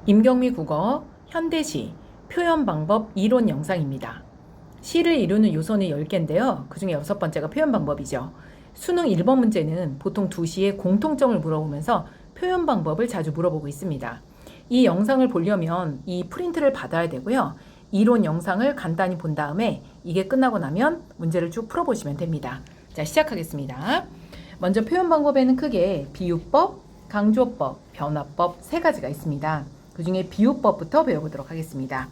임경미 국어 현대시 표현 방법 이론 영상입니다. 시를 이루는 요소는 10개인데요. 그중에 6번째가 표현 방법이죠. 수능 1번 문제는 보통 두 시의 공통점을 물어보면서 표현 방법을 자주 물어보고 있습니다. 이 영상을 보려면 이 프린트를 받아야 되고요. 이론 영상을 간단히 본 다음에 이게 끝나고 나면 문제를 쭉 풀어보시면 됩니다. 자, 시작하겠습니다. 먼저 표현 방법에는 크게 비유법, 강조법, 변화법 세 가지가 있습니다. 그 중에 비유법부터 배워보도록 하겠습니다.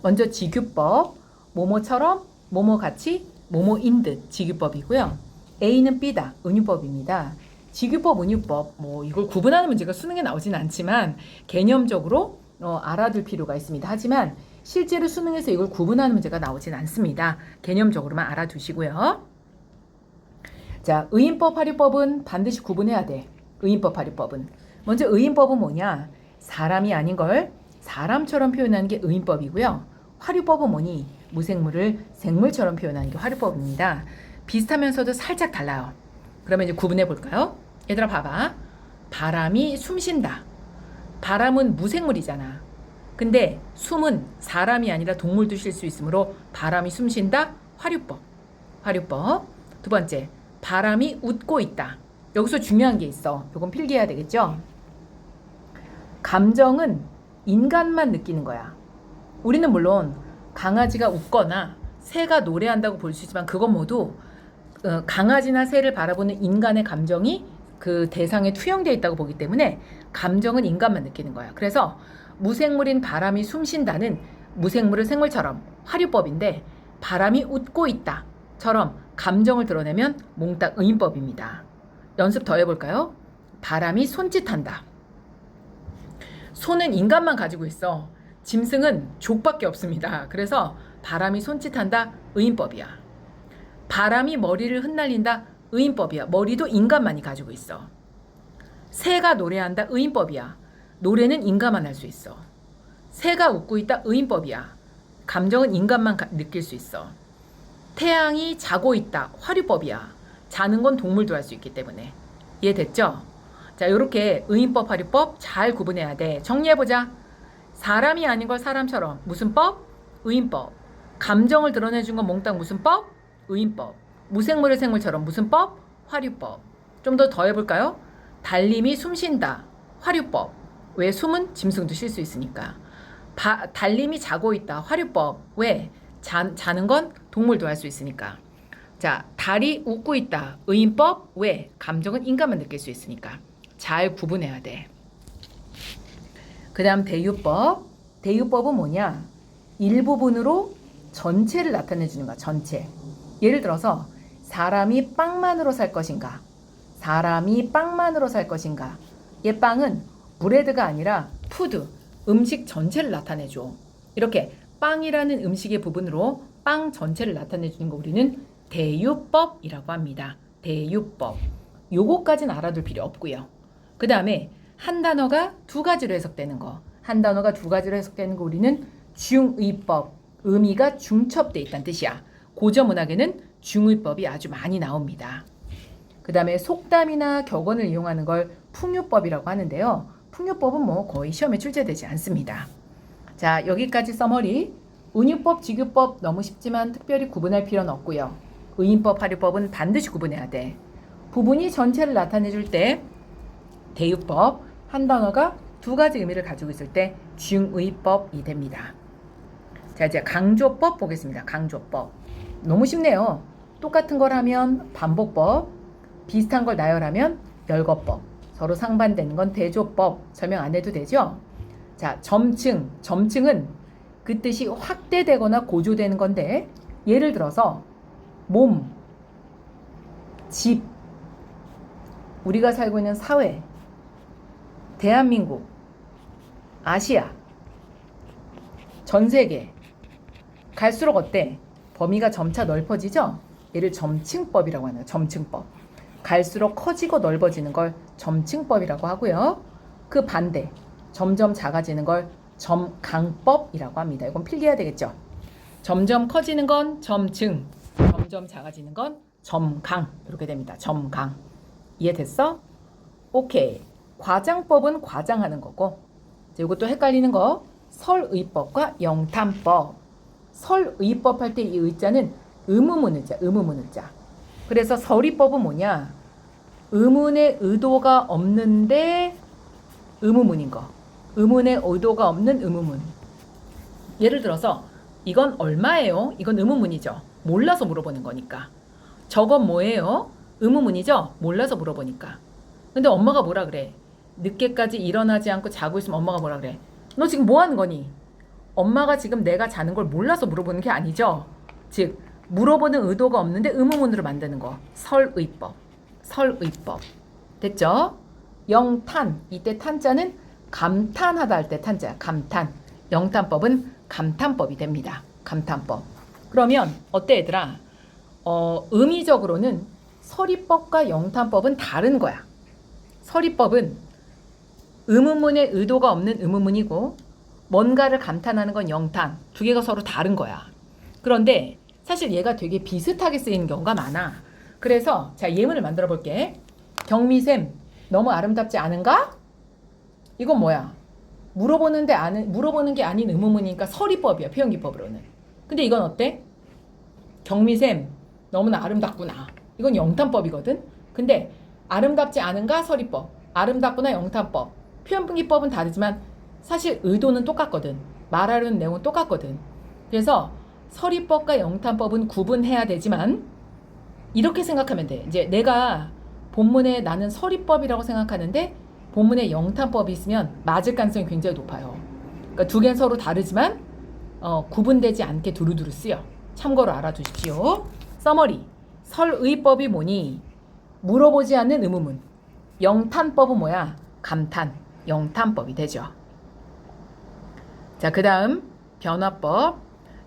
먼저 지규법, 뭐뭐처럼, 뭐뭐같이, 뭐뭐인 듯 지규법이고요. A는 B다, 은유법입니다. 지규법, 은유법, 이걸 구분하는 문제가 수능에 나오진 않지만 개념적으로 알아둘 필요가 있습니다. 하지만 실제로 수능에서 이걸 구분하는 문제가 나오진 않습니다. 개념적으로만 알아두시고요. 자, 의인법, 하류법은 반드시 구분해야 돼. 의인법, 하류법은. 먼저 의인법은 뭐냐? 사람이 아닌 걸 사람처럼 표현하는 게 의인법이고요. 화류법은 뭐니? 무생물을 생물처럼 표현하는 게 화류법입니다. 비슷하면서도 살짝 달라요. 그러면 이제 구분해 볼까요? 얘들아 봐봐. 바람이 숨쉰다. 바람은 무생물이잖아. 근데 숨은 사람이 아니라 동물도 쉴 수 있으므로 바람이 숨쉰다. 화류법. 화류법. 두 번째. 바람이 웃고 있다. 여기서 중요한 게 있어. 이건 필기해야 되겠죠? 감정은 인간만 느끼는 거야. 우리는 물론 강아지가 웃거나 새가 노래한다고 볼 수 있지만 그건 모두 강아지나 새를 바라보는 인간의 감정이 그 대상에 투영되어 있다고 보기 때문에 감정은 인간만 느끼는 거야. 그래서 무생물인 바람이 숨쉰다는 무생물을 생물처럼 화류법인데 바람이 웃고 있다처럼 감정을 드러내면 몽땅 의인법입니다. 연습 더 해볼까요? 바람이 손짓한다. 손은 인간만 가지고 있어. 짐승은 족밖에 없습니다. 그래서 바람이 손짓한다. 의인법이야. 바람이 머리를 흩날린다. 의인법이야. 머리도 인간만이 가지고 있어. 새가 노래한다. 의인법이야. 노래는 인간만 할 수 있어. 새가 웃고 있다. 의인법이야. 감정은 인간만 느낄 수 있어. 태양이 자고 있다. 화류법이야. 자는 건 동물도 할 수 있기 때문에. 이해됐죠? 자, 이렇게 의인법, 화류법 잘 구분해야 돼. 정리해보자. 사람이 아닌 걸 사람처럼. 무슨 법? 의인법. 감정을 드러내준 건 몽땅 무슨 법? 의인법. 무생물을 생물처럼 무슨 법? 화류법. 좀 더 해볼까요? 달림이 숨쉰다. 화류법. 왜? 숨은 짐승도 쉴 수 있으니까. 달림이 자고 있다. 화류법. 왜? 자는 건 동물도 할 수 있으니까. 자, 달이 웃고 있다. 의인법. 왜? 감정은 인간만 느낄 수 있으니까. 잘 구분해야 돼. 그 다음 대유법. 대유법은 뭐냐? 일부분으로 전체를 나타내주는 거야. 전체. 예를 들어서 사람이 빵만으로 살 것인가? 사람이 빵만으로 살 것인가? 얘 빵은 브레드가 아니라 푸드, 음식 전체를 나타내줘. 이렇게 빵이라는 음식의 부분으로 빵 전체를 나타내주는 거 우리는 대유법이라고 합니다. 대유법. 요거까지는 알아둘 필요 없고요. 그 다음에 한 단어가 두 가지로 해석되는 거. 한 단어가 두 가지로 해석되는 거 우리는 중의법. 의미가 중첩돼 있다는 뜻이야. 고전문학에는 중의법이 아주 많이 나옵니다. 그 다음에 속담이나 격언을 이용하는 걸 풍유법이라고 하는데요. 풍유법은 거의 시험에 출제되지 않습니다. 자, 여기까지 서머리. 은유법, 지규법 너무 쉽지만 특별히 구분할 필요는 없고요. 의인법, 하류법은 반드시 구분해야 돼. 부분이 전체를 나타내줄 때 대유법, 한 단어가 두 가지 의미를 가지고 있을 때 중의법이 됩니다. 자, 이제 강조법 보겠습니다. 강조법. 너무 쉽네요. 똑같은 걸 하면 반복법, 비슷한 걸 나열하면 열거법, 서로 상반되는 건 대조법. 설명 안 해도 되죠? 자, 점층. 점층은 그 뜻이 확대되거나 고조되는 건데 예를 들어서 몸, 집, 우리가 살고 있는 사회, 대한민국, 아시아, 전 세계 갈수록 어때? 범위가 점차 넓어지죠? 얘를 점층법이라고 하네요. 점층법. 갈수록 커지고 넓어지는 걸 점층법이라고 하고요. 그 반대, 점점 작아지는 걸 점강법이라고 합니다. 이건 필기해야 되겠죠? 점점 커지는 건 점층, 점점 작아지는 건 점강. 이렇게 됩니다. 점강. 이해됐어? 오케이. 과장법은 과장하는 거고 자, 이것도 헷갈리는 거. 설의법과 영탄법. 설의법 할 때 이 의자는 의무문 의자, 의무문 의자. 그래서 설의법은 뭐냐? 의문의 의도가 없는데 의무문인 거. 의문의 의도가 없는 의무문. 예를 들어서 이건 얼마예요? 이건 의무문이죠. 몰라서 물어보는 거니까. 저건 뭐예요? 의무문이죠. 몰라서 물어보니까. 근데 엄마가 뭐라 그래? 늦게까지 일어나지 않고 자고 있으면 엄마가 뭐라 그래? 너 지금 뭐 하는 거니? 엄마가 지금 내가 자는 걸 몰라서 물어보는 게 아니죠. 즉 물어보는 의도가 없는데 의무문으로 만드는 거. 설의법. 설의법. 됐죠? 영탄. 이때 탄자는 감탄하다 할 때 탄자야. 감탄. 영탄법은 감탄법이 됩니다. 감탄법. 그러면 어때 얘들아? 의미적으로는 설의법과 영탄법은 다른 거야. 설의법은 의문문의 의도가 없는 의문문이고 뭔가를 감탄하는 건 영탄. 두 개가 서로 다른 거야. 그런데 사실 얘가 되게 비슷하게 쓰이는 경우가 많아. 그래서 자, 예문을 만들어 볼게. 경미쌤, 너무 아름답지 않은가? 이건 뭐야? 물어보는 게 아닌 의문문이니까 설의법이야. 표현기법으로는. 근데 이건 어때? 경미쌤, 너무나 아름답구나. 이건 영탄법이거든. 근데 아름답지 않은가? 설의법. 아름답구나? 영탄법. 표현기법은 다르지만 사실 의도는 똑같거든. 말하려는 내용은 똑같거든. 그래서 설의법과 영탄법은 구분해야 되지만 이렇게 생각하면 돼. 이제 내가 본문에 나는 설의법이라고 생각하는데 본문에 영탄법이 있으면 맞을 가능성이 굉장히 높아요. 그러니까 두 개는 서로 다르지만 구분되지 않게 두루두루 쓰여. 참고로 알아두십시오. 서머리. 설의법이 뭐니? 물어보지 않는 의무문. 영탄법은 뭐야? 감탄. 영탄법이 되죠. 자, 그 다음 변화법.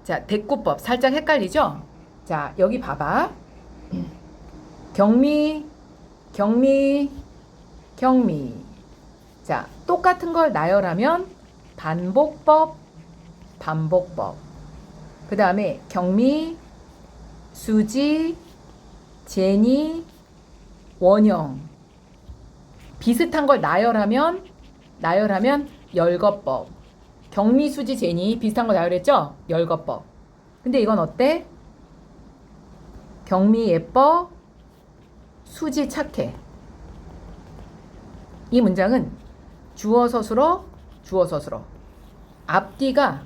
자, 대꾸법. 살짝 헷갈리죠? 자, 여기 봐봐. 경미. 자, 똑같은 걸 나열하면 반복법. 그 다음에 경미, 수지, 제니, 원형. 비슷한 걸 나열하면 열거법. 경미, 수지, 제니 비슷한 거 나열했죠? 열거법. 근데 이건 어때? 경미 예뻐, 수지 착해. 이 문장은 주어 서술어. 앞뒤가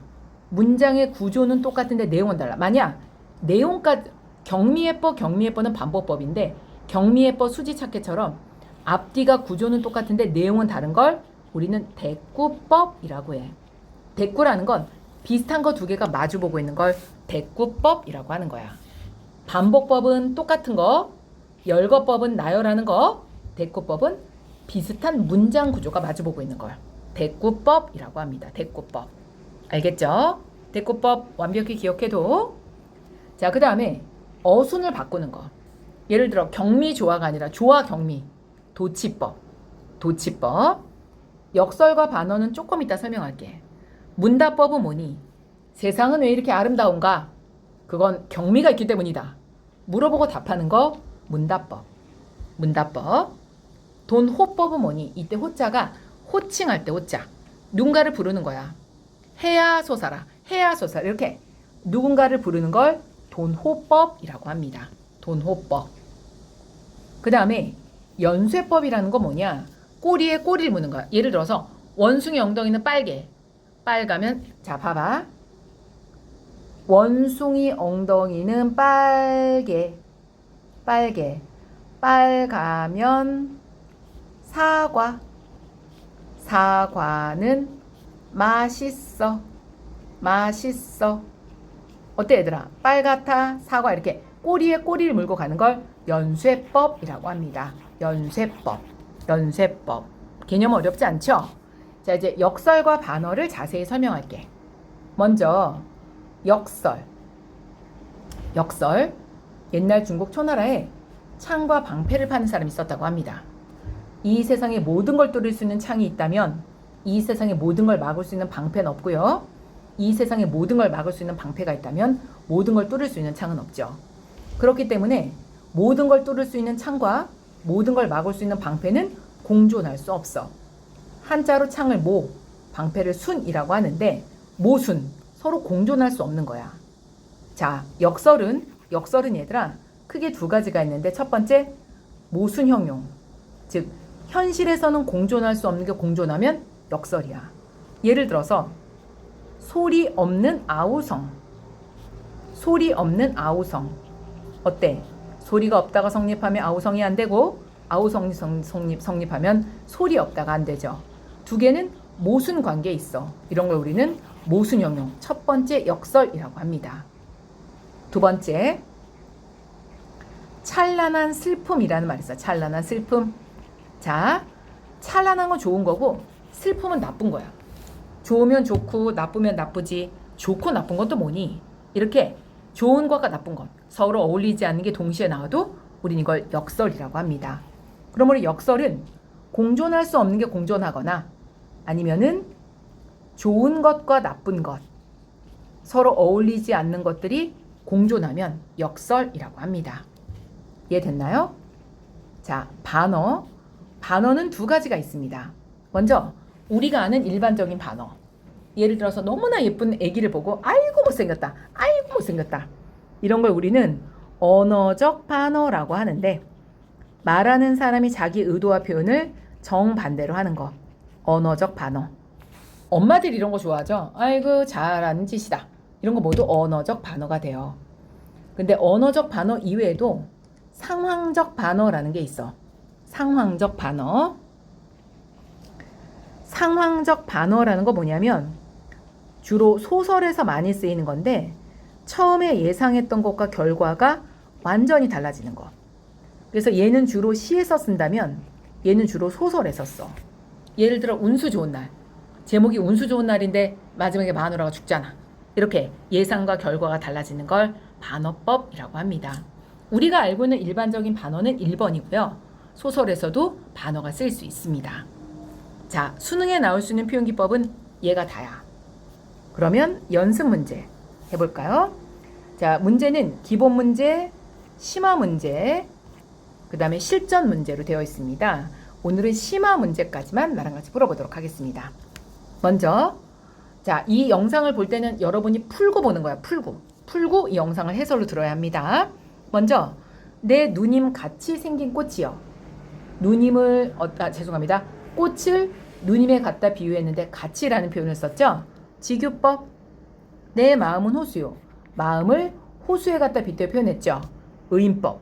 문장의 구조는 똑같은데 내용은 달라. 만약 내용까지 경미 예뻐는 반복법인데 경미 예뻐, 수지 착해처럼 앞뒤가 구조는 똑같은데 내용은 다른 걸 우리는 대꾸법이라고 해. 대꾸라는 건 비슷한 거 두 개가 마주보고 있는 걸 대꾸법이라고 하는 거야. 반복법은 똑같은 거, 열거법은 나열하는 거, 대꾸법은 비슷한 문장 구조가 마주보고 있는 걸 대꾸법이라고 합니다. 대꾸법. 알겠죠? 대꾸법 완벽히 기억해도. 자, 그 다음에 어순을 바꾸는 거. 예를 들어 경미 조화가 아니라 조화 경미. 도치법. 역설과 반어는 조금 이따 설명할게. 문답법은 뭐니? 세상은 왜 이렇게 아름다운가? 그건 경미가 있기 때문이다. 물어보고 답하는 거 문답법. 돈호법은 뭐니? 이때 호자가 호칭할 때 호자. 누군가를 부르는 거야. 해야 소사라. 이렇게 누군가를 부르는 걸 돈호법이라고 합니다. 돈호법. 그 다음에 연쇄법이라는 거 뭐냐? 꼬리에 꼬리를 무는 거야. 예를 들어서 원숭이 엉덩이는 빨개. 빨가면 자 봐봐. 원숭이 엉덩이는 빨개. 빨가면 사과. 사과는 맛있어. 어때 얘들아? 빨갛다, 사과 이렇게 꼬리에 꼬리를 물고 가는 걸 연쇄법이라고 합니다. 연쇄법. 개념 어렵지 않죠? 자, 이제 역설과 반어를 자세히 설명할게. 먼저 역설. 옛날 중국 초나라에 창과 방패를 파는 사람이 있었다고 합니다. 이 세상에 모든 걸 뚫을 수 있는 창이 있다면 이 세상에 모든 걸 막을 수 있는 방패는 없고요. 이 세상에 모든 걸 막을 수 있는 방패가 있다면 모든 걸 뚫을 수 있는 창은 없죠. 그렇기 때문에 모든 걸 뚫을 수 있는 창과 모든 걸 막을 수 있는 방패는 공존할 수 없어. 한자로 창을 방패를 순이라고 하는데 모순, 서로 공존할 수 없는 거야. 자, 역설은 얘들아 크게 두 가지가 있는데 첫 번째 모순형용, 즉 현실에서는 공존할 수 없는 게 공존하면 역설이야. 예를 들어서 소리 없는 아우성. 소리 없는 아우성. 어때? 소리가 없다가 성립하면 아우성이 안 되고 아우성이 성립하면 소리 없다가 안 되죠. 두 개는 모순 관계에 있어. 이런 걸 우리는 모순형용, 첫 번째 역설이라고 합니다. 두 번째, 찬란한 슬픔이라는 말이 있어. 찬란한 슬픔. 자, 찬란한 건 좋은 거고 슬픔은 나쁜 거야. 좋으면 좋고 나쁘면 나쁘지. 좋고 나쁜 건 또 뭐니? 이렇게 좋은 것과 나쁜 것 서로 어울리지 않는 게 동시에 나와도 우린 이걸 역설이라고 합니다. 그러므로 역설은 공존할 수 없는 게 공존하거나 아니면은 좋은 것과 나쁜 것 서로 어울리지 않는 것들이 공존하면 역설이라고 합니다. 이해됐나요? 자, 반어. 반어는 두 가지가 있습니다. 먼저 우리가 아는 일반적인 반어. 예를 들어서 너무나 예쁜 아기를 보고 아이고 못생겼다. 아이고 못생겼다. 이런 걸 우리는 언어적 반어라고 하는데 말하는 사람이 자기 의도와 표현을 정반대로 하는 거. 언어적 반어. 엄마들이 이런 거 좋아하죠. 아이고 잘하는 짓이다. 이런 거 모두 언어적 반어가 돼요. 근데 언어적 반어 이외에도 상황적 반어라는 게 있어. 상황적 반어. 상황적 반어라는 거 뭐냐면 주로 소설에서 많이 쓰이는 건데 처음에 예상했던 것과 결과가 완전히 달라지는 거. 그래서 얘는 주로 시에서 쓴다면 얘는 주로 소설에서 써. 예를 들어 운수 좋은 날. 제목이 운수 좋은 날인데 마지막에 마누라가 죽잖아. 이렇게 예상과 결과가 달라지는 걸 반어법이라고 합니다. 우리가 알고 있는 일반적인 반어는 1번이고요. 소설에서도 반어가 쓸 수 있습니다. 자, 수능에 나올 수 있는 표현기법은 얘가 다야. 그러면 연습 문제 해볼까요? 자, 문제는 기본 문제, 심화 문제, 그 다음에 실전 문제로 되어 있습니다. 오늘은 심화 문제까지만 나랑 같이 풀어보도록 하겠습니다. 먼저 자, 이 영상을 볼 때는 여러분이 풀고 보는 거야. 풀고 이 영상을 해설로 들어야 합니다. 먼저 내 누님 같이 생긴 꽃이요. 누님을 죄송합니다. 꽃을 누님에 갖다 비유했는데 같이라는 표현을 썼죠. 직유법. 내 마음은 호수요. 마음을 호수에 갖다 빗대 표현했죠. 의인법.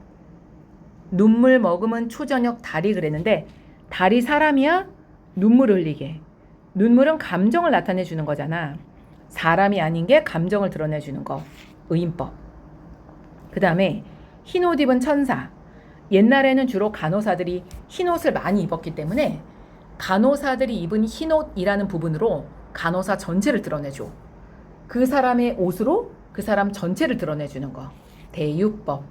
눈물 머금은 초저녁 달이 그랬는데 달이 사람이야? 눈물 흘리게. 눈물은 감정을 나타내 주는 거잖아. 사람이 아닌 게 감정을 드러내 주는 거. 의인법. 그 다음에 흰옷 입은 천사. 옛날에는 주로 간호사들이 흰옷을 많이 입었기 때문에 간호사들이 입은 흰옷이라는 부분으로 간호사 전체를 드러내줘. 그 사람의 옷으로 그 사람 전체를 드러내주는 거. 대유법.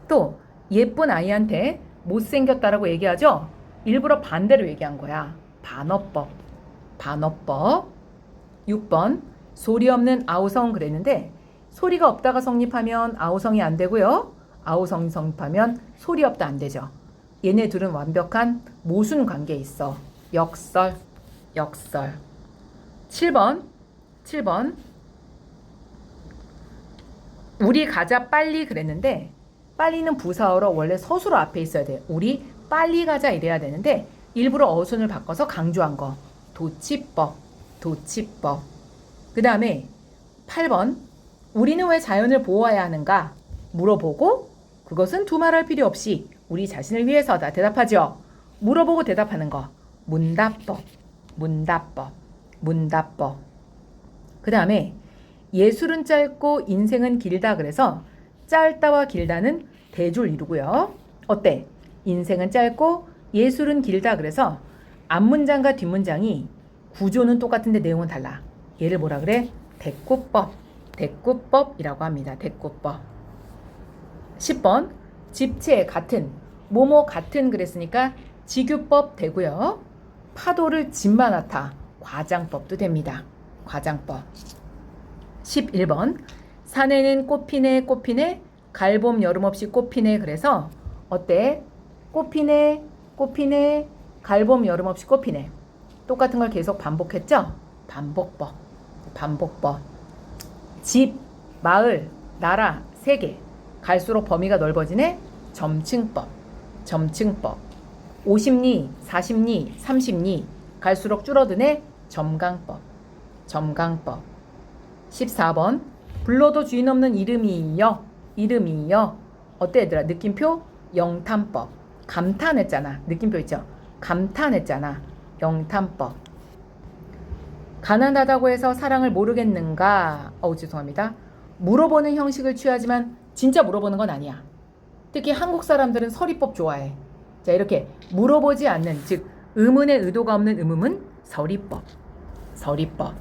또 예쁜 아이한테 못생겼다라고 얘기하죠. 일부러 반대로 얘기한 거야. 반어법. 6번 소리 없는 아우성 그랬는데 소리가 없다가 성립하면 아우성이 안 되고요. 아우성이 성립하면 소리 없다 안 되죠. 얘네 둘은 완벽한 모순 관계에 있어. 역설. 7번 우리 가자 빨리 그랬는데 빨리는 부사어로 원래 서술어 앞에 있어야 돼. 우리 빨리 가자 이래야 되는데 일부러 어순을 바꿔서 강조한 거. 도치법. 그 다음에 8번 우리는 왜 자연을 보호해야 하는가 물어보고 그것은 두말할 필요 없이 우리 자신을 위해서다 대답하죠. 물어보고 대답하는 거. 문답법. 그 다음에 예술은 짧고 인생은 길다 그래서 짧다와 길다는 대조를 이루고요. 어때? 인생은 짧고 예술은 길다 그래서 앞문장과 뒷문장이 구조는 똑같은데 내용은 달라. 얘를 뭐라 그래? 대꾸법이라고 합니다. 대꾸법. 10번 집체 같은 뭐뭐 같은 그랬으니까 직유법 되고요. 파도를 집만 나타 과장법도 됩니다. 과장법. 11번 산에는 꽃피네 갈봄 여름 없이 꽃피네 그래서 어때? 꽃피네 갈봄 여름 없이 꽃피네. 똑같은 걸 계속 반복했죠? 반복법. 반복법. 집, 마을, 나라, 세계. 갈수록 범위가 넓어지네. 점층법. 점층법. 50리, 40리, 30리. 갈수록 줄어드네. 점강법. 점강법. 14번. 불러도 주인 없는 이름이여. 이름이여. 어때 얘들아? 느낌표? 영탄법. 감탄했잖아. 느낌표 있죠? 감탄했잖아. 영탄법. 가난하다고 해서 사랑을 모르겠는가? 죄송합니다. 물어보는 형식을 취하지만 진짜 물어보는 건 아니야. 특히 한국 사람들은 서리법 좋아해. 자, 이렇게 물어보지 않는, 즉 의문의 의도가 없는 의문은 서리법. 서리법.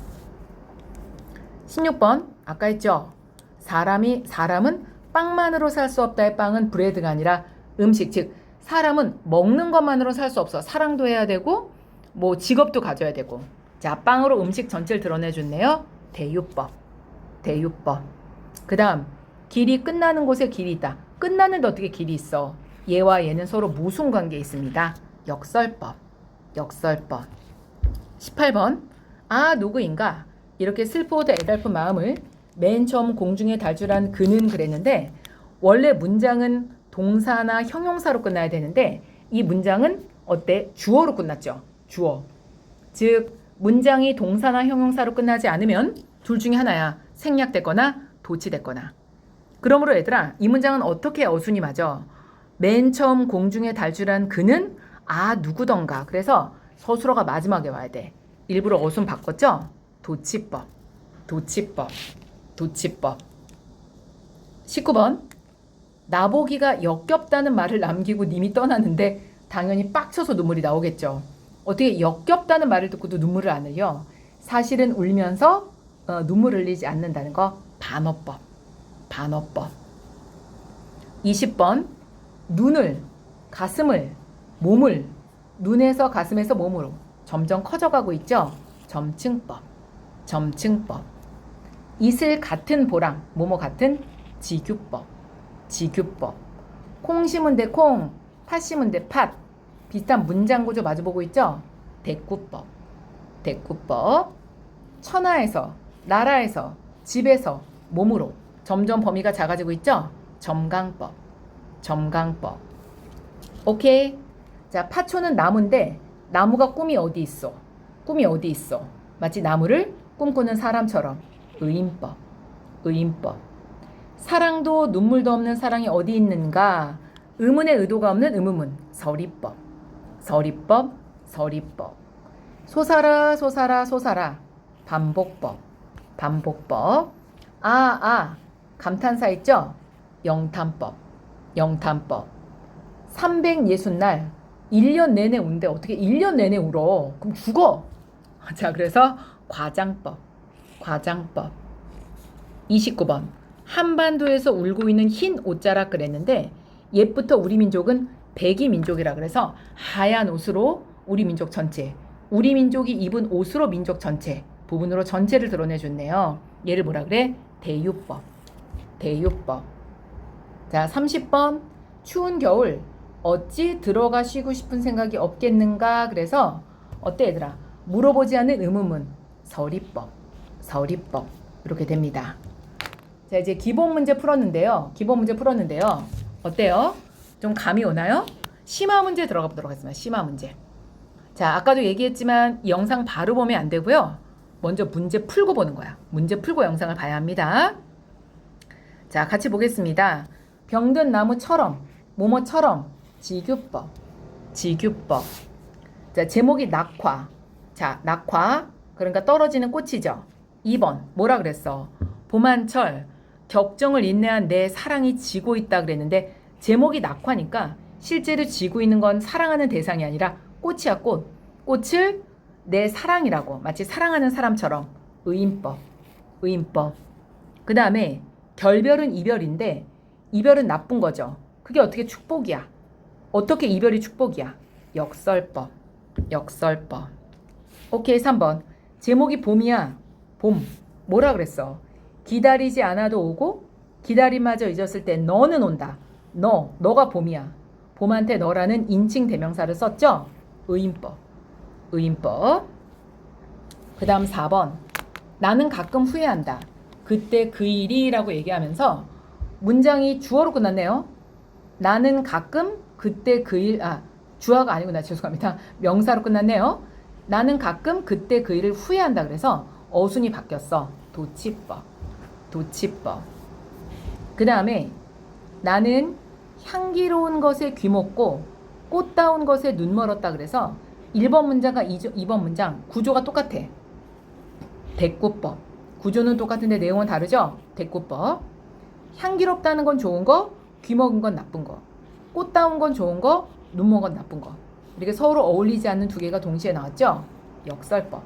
16번 아까 했죠. 사람은 빵만으로 살 수 없다의 빵은 브레드가 아니라 음식. 즉 사람은 먹는 것만으로 살 수 없어. 사랑도 해야 되고 뭐 직업도 가져야 되고. 자, 빵으로 음식 전체를 드러내줬네요. 대유법. 대유법. 그 다음 길이 끝나는 곳에 길이 있다. 끝나는데 어떻게 길이 있어? 얘와 얘는 서로 무슨 관계에 있습니다. 역설법. 역설법. 18번 아 누구인가? 이렇게 슬프고도 애달픈 마음을 맨 처음 공중에 달줄한 그는 그랬는데 원래 문장은 동사나 형용사로 끝나야 되는데 이 문장은 어때? 주어로 끝났죠. 주어. 즉 문장이 동사나 형용사로 끝나지 않으면 둘 중에 하나야. 생략됐거나 도치됐거나. 그러므로 얘들아 이 문장은 어떻게 어순이 맞아? 맨 처음 공중에 달줄한 그는 아 누구던가. 그래서 서술어가 마지막에 와야 돼. 일부러 어순 바꿨죠? 도치법. 도치법. 도치법. 19번 나보기가 역겹다는 말을 남기고 님이 떠나는데 당연히 빡쳐서 눈물이 나오겠죠. 어떻게 역겹다는 말을 듣고도 눈물을 안 흘려? 사실은 울면서 눈물 흘리지 않는다는 거 반어법. 반어법. 20번 눈을, 가슴을, 몸을 눈에서 가슴에서 몸으로 점점 커져가고 있죠. 점층법. 점층법. 이슬 같은 보람, 뭐뭐 같은 지규법. 지규법. 콩 심은 데 콩, 팥 심은 데 팥. 비슷한 문장 구조 마주보고 있죠. 대꾸법. 대꾸법. 천하에서, 나라에서, 집에서, 몸으로 점점 범위가 작아지고 있죠. 점강법. 점강법. 오케이. 자, 파초는 나무인데 나무가 꿈이 어디 있어? 꿈이 어디 있어? 마치 나무를 꿈꾸는 사람처럼. 의인법. 의인법. 사랑도 눈물도 없는 사랑이 어디 있는가? 의문의 의도가 없는 의문문. 서리법. 서리법. 서리법. 솟아라 솟아라 솟아라. 반복법. 반복법. 감탄사 있죠? 영탄법. 영탄법. 360날 1년 내내 운대. 어떻게 1년 내내 울어? 그럼 죽어. 자, 그래서 과장법. 과장법. 29번 한반도에서 울고 있는 흰 옷자락 그랬는데 옛부터 우리 민족은 백이 민족이라 그래서 하얀 옷으로 우리 민족 전체, 우리 민족이 입은 옷으로 민족 전체 부분으로 전체를 드러내줬네요. 얘를 뭐라 그래? 대유법. 대유법. 자, 30번 추운 겨울 어찌 들어가 쉬고 싶은 생각이 없겠는가? 그래서 어때 얘들아? 물어보지 않는 의문문. 서리법. 서리법. 이렇게 됩니다. 자, 이제 기본 문제 풀었는데요. 기본 문제 풀었는데요. 어때요? 좀 감이 오나요? 심화 문제 들어가 보도록 하겠습니다. 심화 문제. 자, 아까도 얘기했지만 이 영상 바로 보면 안 되고요. 먼저 문제 풀고 보는 거야. 문제 풀고 영상을 봐야 합니다. 자, 같이 보겠습니다. 병든 나무처럼, 뭐뭐처럼, 지규법. 지규법. 자, 제목이 낙화. 자, 낙화. 그러니까 떨어지는 꽃이죠. 2번 뭐라 그랬어? 봄한철 격정을 인내한 내 사랑이 지고 있다 그랬는데 제목이 낙화니까 실제로 지고 있는 건 사랑하는 대상이 아니라 꽃이야. 꽃. 꽃을 내 사랑이라고 마치 사랑하는 사람처럼. 의인법. 의인법. 그 다음에 결별은 이별인데 이별은 나쁜 거죠. 그게 어떻게 축복이야? 어떻게 이별이 축복이야? 역설법. 역설법. 오케이. 3번 제목이 봄이야. 봄. 뭐라 그랬어? 기다리지 않아도 오고 기다림마저 잊었을 때 너는 온다. 너가 봄이야. 봄한테 너라는 인칭 대명사를 썼죠? 의인법. 의인법. 그 다음 4번. 나는 가끔 후회한다. 그때 그 일이라고 얘기하면서 문장이 주어로 끝났네요. 나는 가끔 그때 그 일, 주어가 아니구나. 죄송합니다. 명사로 끝났네요. 나는 가끔 그때 그 일을 후회한다. 그래서 어순이 바뀌었어. 도치법. 도치법. 그 다음에 나는 향기로운 것에 귀 먹고 꽃다운 것에 눈 멀었다. 그래서 1번 문장과 2번 문장 구조가 똑같아. 대꾸법. 구조는 똑같은데 내용은 다르죠? 대꾸법. 향기롭다는 건 좋은 거, 귀 먹은 건 나쁜 거. 꽃다운 건 좋은 거, 눈 먹은 건 나쁜 거. 이렇게 서로 어울리지 않는 두 개가 동시에 나왔죠? 역설법.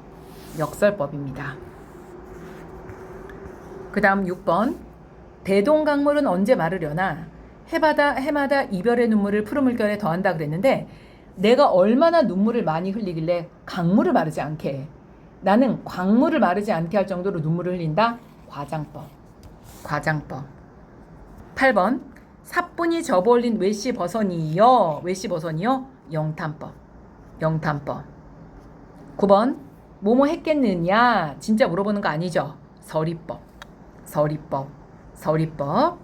역설법입니다. 그 다음 6번. 대동강물은 언제 마르려나? 해마다 이별의 눈물을 푸른 물결에 더한다 그랬는데 내가 얼마나 눈물을 많이 흘리길래 강물을 마르지 않게 해. 나는 광물을 마르지 않게 할 정도로 눈물을 흘린다. 과장법. 과장법. 8번. 사뿐히 접어올린 외씨 버선이요. 외씨 버선이요. 영탄법. 영탄법. 9번. 뭐뭐 했겠느냐. 진짜 물어보는 거 아니죠. 서리법. 서리법. 서리법.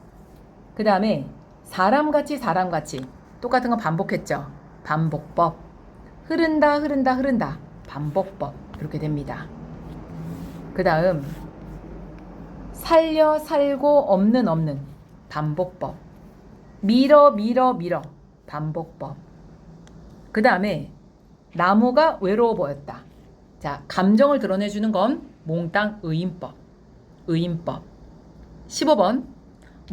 그 다음에 사람같이 똑같은 거 반복했죠. 반복법. 흐른다. 반복법. 이렇게 됩니다. 그 다음 살려 살고 없는 반복법. 밀어 반복법. 그 다음에 나무가 외로워 보였다. 자, 감정을 드러내주는 건 몽땅 의인법. 의인법. 15번.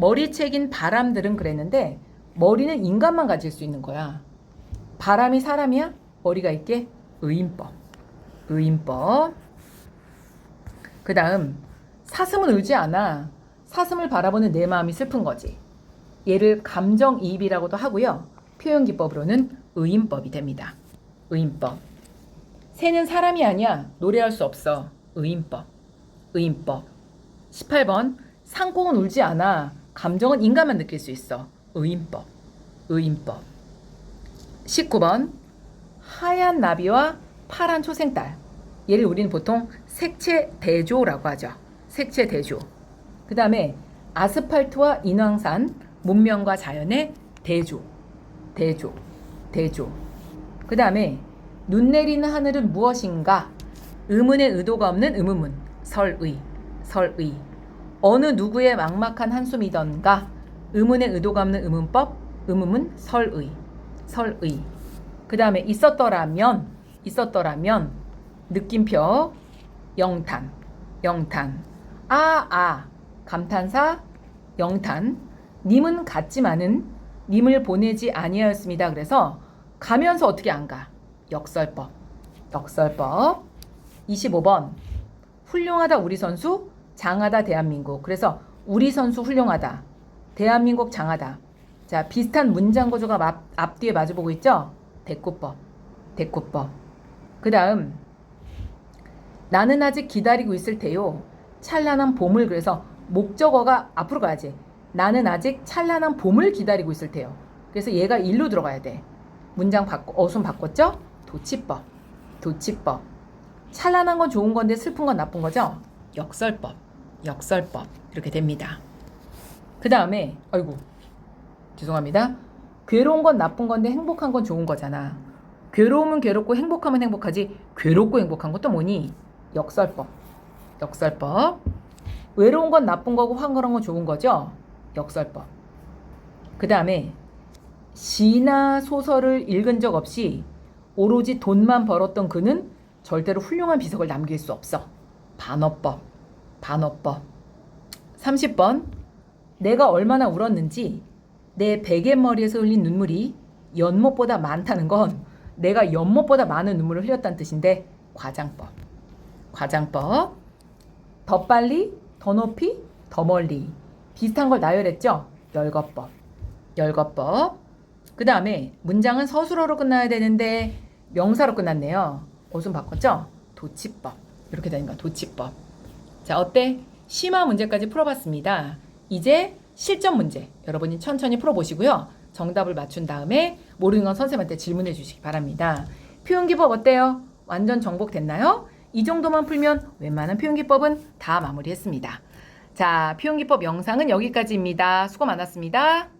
머리책인 바람들은 그랬는데 머리는 인간만 가질 수 있는 거야. 바람이 사람이야? 머리가 있게? 의인법. 의인법. 그 다음 사슴은 울지 않아. 사슴을 바라보는 내 마음이 슬픈 거지. 얘를 감정이입이라고도 하고요. 표현기법으로는 의인법이 됩니다. 의인법. 새는 사람이 아니야. 노래할 수 없어. 의인법. 의인법. 18번. 상공은 울지 않아. 감정은 인간만 느낄 수 있어. 의인법. 의인법. 19번. 하얀 나비와 파란 초생달. 얘를 우리는 보통 색채대조라고 하죠. 색채대조. 그 다음에 아스팔트와 인왕산, 문명과 자연의 대조. 대조. 대조. 그 다음에 눈 내리는 하늘은 무엇인가? 의문의 의도가 없는 의문문. 설의. 설의. 어느 누구의 막막한 한숨이던가? 의문의 의도가 없는 의문법. 의문문. 설의. 설의. 그 다음에 있었더라면 느낌표. 영탄. 영탄. 감탄사. 영탄. 님은 갔지만은 님을 보내지 아니하였습니다. 그래서 가면서 어떻게 안 가? 역설법. 역설법. 25번. 훌륭하다 우리 선수, 장하다 대한민국. 그래서 우리 선수 훌륭하다. 대한민국 장하다. 자, 비슷한 문장 구조가 앞뒤에 마주보고 있죠? 대꾸법. 대꾸법. 그 다음 나는 아직 기다리고 있을 테요. 찬란한 봄을. 그래서 목적어가 앞으로 가야지. 나는 아직 찬란한 봄을 기다리고 있을 테요. 그래서 얘가 일로 들어가야 돼. 문장 어순 바꿨죠? 도치법. 도치법. 찬란한 건 좋은 건데 슬픈 건 나쁜 거죠? 역설법. 역설법. 이렇게 됩니다. 그 다음에 죄송합니다. 괴로운 건 나쁜 건데 행복한 건 좋은 거잖아. 괴로우면 괴롭고 행복하면 행복하지. 괴롭고 행복한 것도 뭐니? 역설법. 역설법. 외로운 건 나쁜 거고 황홀한 건 좋은 거죠? 역설법. 그 다음에 시나 소설을 읽은 적 없이 오로지 돈만 벌었던 그는 절대로 훌륭한 비석을 남길 수 없어. 반어법. 반어법. 30번. 내가 얼마나 울었는지 내 베갯머리에서 흘린 눈물이 연못보다 많다는 건 내가 연못보다 많은 눈물을 흘렸다는 뜻인데 과장법. 과장법. 더 빨리, 더 높이, 더 멀리. 비슷한 걸 나열했죠? 열거법. 열거법. 그 다음에 문장은 서술어로 끝나야 되는데 명사로 끝났네요. 어순 바꿨죠? 도치법. 이렇게 되는 거야. 도치법. 자, 어때? 심화 문제까지 풀어봤습니다. 이제 실전 문제 여러분이 천천히 풀어보시고요. 정답을 맞춘 다음에 모르는 건 선생님한테 질문해 주시기 바랍니다. 표현기법 어때요? 완전 정복됐나요? 이 정도만 풀면 웬만한 표현기법은 다 마무리했습니다. 자, 표현기법 영상은 여기까지입니다. 수고 많았습니다.